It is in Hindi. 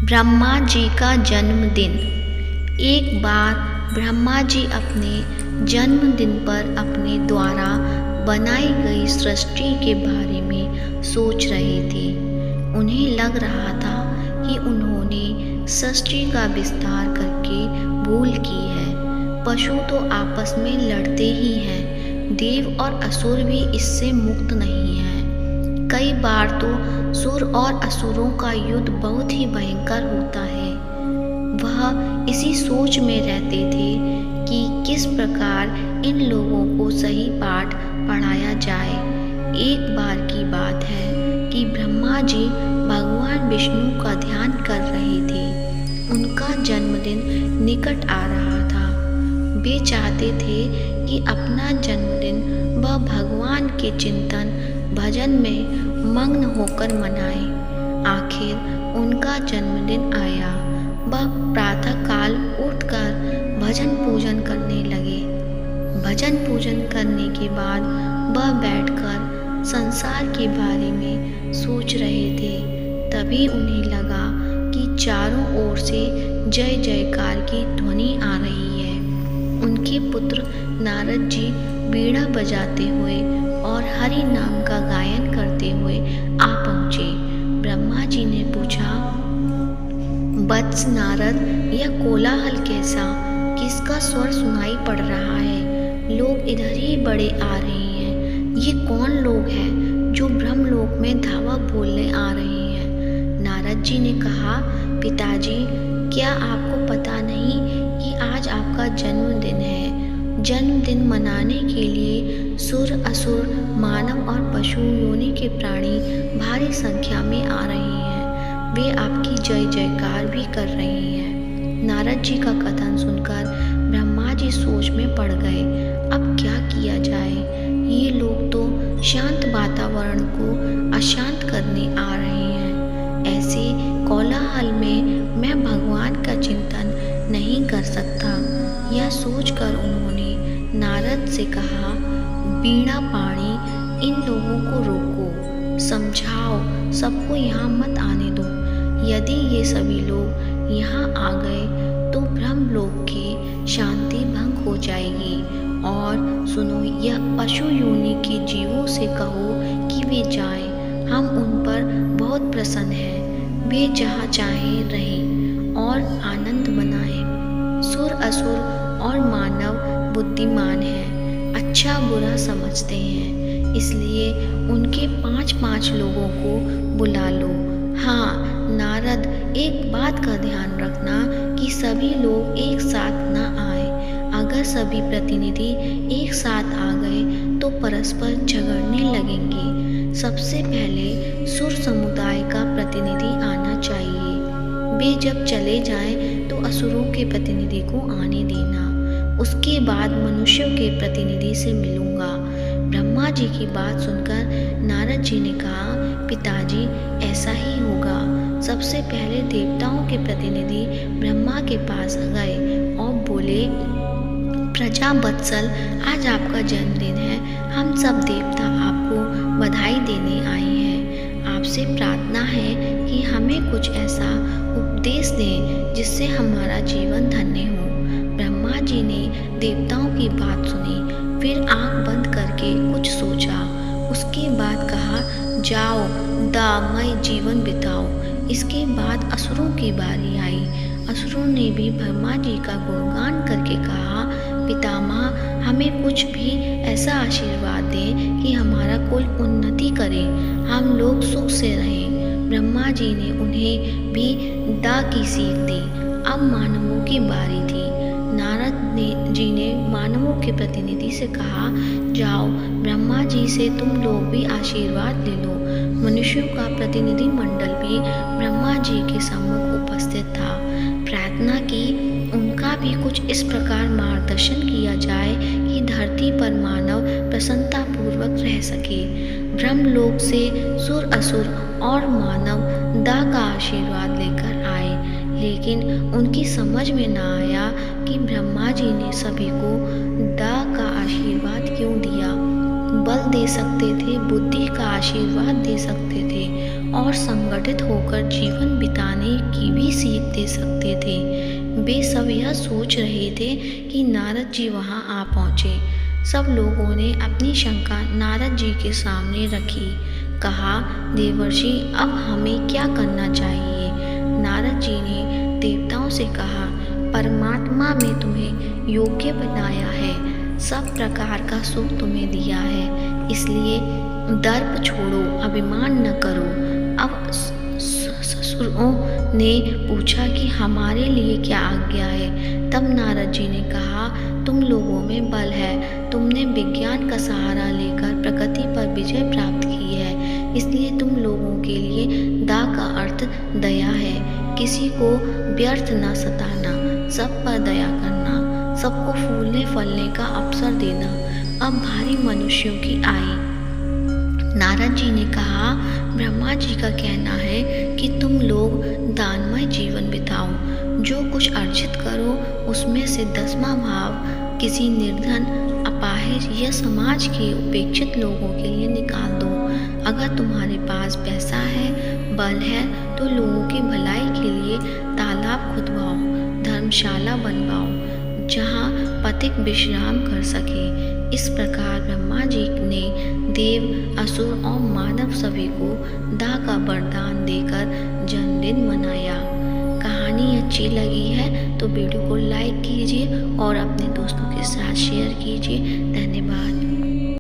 ब्रह्मा जी का जन्मदिन। एक बार ब्रह्मा जी अपने जन्मदिन पर अपने द्वारा बनाई गई सृष्टि के बारे में सोच रहे थे। उन्हें लग रहा था कि उन्होंने सृष्टि का विस्तार करके भूल की है। पशु तो आपस में लड़ते ही हैं, देव और असुर भी इससे मुक्त नहीं हैं। कई बार तो सुर और असुरों का युद्ध बहुत ही भयंकर होता है। वह इसी सोच में रहते थे कि किस प्रकार इन लोगों को सही पाठ पढ़ाया जाए। एक बार की बात है कि ब्रह्मा जी भगवान विष्णु का ध्यान कर रहे थे। उनका जन्मदिन निकट आ रहा था। वे चाहते थे कि अपना जन्मदिन वह भगवान के चिंतन भजन में मग्न होकर मनाए। आखिर उनका जन्मदिन आया। वह प्रातःकाल उठकर भजन पूजन करने लगे। भजन पूजन करने के बाद वह बैठकर संसार के बारे में सोच रहे थे। तभी उन्हें लगा कि चारों ओर से जय जयकार की ध्वनि आ रही है। उनके पुत्र नारद जी बीड़ा बजाते हुए और हरि नाम का गायन करते हुए आ पहुँचे। ब्रह्मा जी ने पूछा, वत्स नारद, यह कोलाहल कैसा? किसका स्वर सुनाई पड़ रहा है? लोग इधर ही बड़े आ रहे हैं। ये कौन लोग हैं जो ब्रह्मलोक में धावा बोलने आ रहे हैं? नारद जी ने कहा, पिताजी, क्या आपको पता नहीं कि आज आपका जन्मदिन है? जन्मदिन मनाने के लिए सुर असुर मानव और पशु योनि के प्राणी भारी संख्या में आ रहे हैं। वे आपकी जय जयकार भी कर रहे हैं। नारद जी का कथन सुनकर ब्रह्मा जी सोच में पड़ गए। अब क्या किया जाए? ये लोग तो शांत वातावरण को अशांत करने आ रहे हैं। ऐसे कोलाहल में मैं भगवान का चिंतन नहीं कर सकता। यह सोचकर उन्होंने नारद से कहा, बीणा पाणी, इन लोगों को रोको, समझाओ, सबको यहाँ मत आने दो। यदि ये सभी लोग यहाँ आ गए तो ब्रह्मलोक की शांति भंग हो जाएगी। और सुनो, यह पशु योनि के जीवों से कहो कि वे जाएं। हम उन पर बहुत प्रसन्न हैं। वे जहाँ चाहें रहें और आनंद मनाएं। सुर असुर और मानव बुद्धिमान हैं, अच्छा बुरा समझते हैं, इसलिए उनके 5-5 लोगों को बुला लो। हाँ नारद, एक बात का ध्यान रखना कि सभी लोग एक साथ न आए। अगर सभी प्रतिनिधि एक साथ आ गए तो परस्पर झगड़ने लगेंगे। सबसे पहले सुर समुदाय का प्रतिनिधि आना चाहिए। वे जब चले जाएं तो असुरों के प्रतिनिधि को आने देना। उसके बाद मनुष्यों के प्रतिनिधि से मिलूंगा। ब्रह्मा जी की बात सुनकर नारद जी ने कहा, पिताजी, ऐसा ही होगा। सबसे पहले देवताओं के प्रतिनिधि ब्रह्मा के पास गए और बोले, प्रजावत्सल, आज आपका जन्मदिन है। हम सब देवता आपको बधाई देने आए हैं। आपसे प्रार्थना है कि हमें कुछ ऐसा उपदेश दें जिससे हमारा जीवन धन्य हो। ब्रह्मा जी ने देवताओं की बात सुनी, फिर आंख बंद करके कुछ सोचा। उसके बाद कहा, जाओ दामय जीवन बिताओ। इसके बाद असुरों की बारी आई। असुरों ने भी ब्रह्मा जी का गुणगान करके कहा, पितामह, हमें कुछ भी ऐसा आशीर्वाद दें कि हमारा कुल उन्नति करे, हम लोग सुख से रहें। ब्रह्मा जी ने उन्हें भी दा की सीख दी। अब मानवों की बारी थी। नारद जी ने मानवों के प्रतिनिधि से कहा, जाओ ब्रह्मा जी से तुम लोग भी आशीर्वाद ले लो। मनुष्यों का प्रतिनिधि मंडल भी ब्रह्मा जी के सम्मुख उपस्थित था। प्रार्थना की उनका भी कुछ इस प्रकार मार्गदर्शन किया जाए कि धरती पर मानव प्रसन्नता पूर्वक रह सके। ब्रह्मलोक से सुर असुर और मानव दा का आशीर्वाद लेकर आए, लेकिन उनकी समझ में न आया कि ब्रह्मा जी ने सभी को दा का आशीर्वाद क्यों दिया। बल दे सकते थे, बुद्धि का आशीर्वाद दे सकते थे और संगठित होकर जीवन बिताने की भी सीख दे सकते थे। वे सब यह सोच रहे थे कि नारद जी वहां आ पहुंचे। सब लोगों ने अपनी शंका नारद जी के सामने रखी। कहा, देवर्षि, अब हमें क्या करना चाहिए? नारद जी ने देवताओं से कहा, परमात्मा ने तुम्हें योग्य बनाया है, सब प्रकार का सुख तुम्हें दिया है, इसलिए दर्प छोड़ो, अभिमान न करो। अब ससुरों ने पूछा कि हमारे लिए क्या आज्ञा है? तब नारद जी ने कहा, तुम लोगों में बल है, तुमने विज्ञान का सहारा लेकर प्रकृति पर विजय प्राप्त की है, इसलिए तुम लोगों के लिए दा का अर्थ दया है। किसी को व्यर्थ न सताना, सब पर दया करना, सबको फूलने फलने का अवसर देना। अब भारी मनुष्यों की आई। नारद जी ने कहा, ब्रह्मा जी का कहना है कि तुम लोग दानमय जीवन बिताओ, जो कुछ अर्जित करो उसमें से 10वां भाग किसी निर्धन, अपाहिज या समाज के उपेक्षित लोगों के लिए निकाल दो। अगर तुम्हारे पास पैसा है, बल है, तो लोगों की भलाई के लिए तालाब खुदवाओ, धर्मशाला बनवाओ, जहाँ पथिक विश्राम कर सके। इस प्रकार ब्रह्मा जी ने देव, असुर और मानव सभी को दा का वरदान देकर जन्मदिन मनाया। कहानी अच्छी लगी है तो वीडियो को लाइक कीजिए और अपने दोस्तों के साथ शेयर कीजिए। धन्यवाद।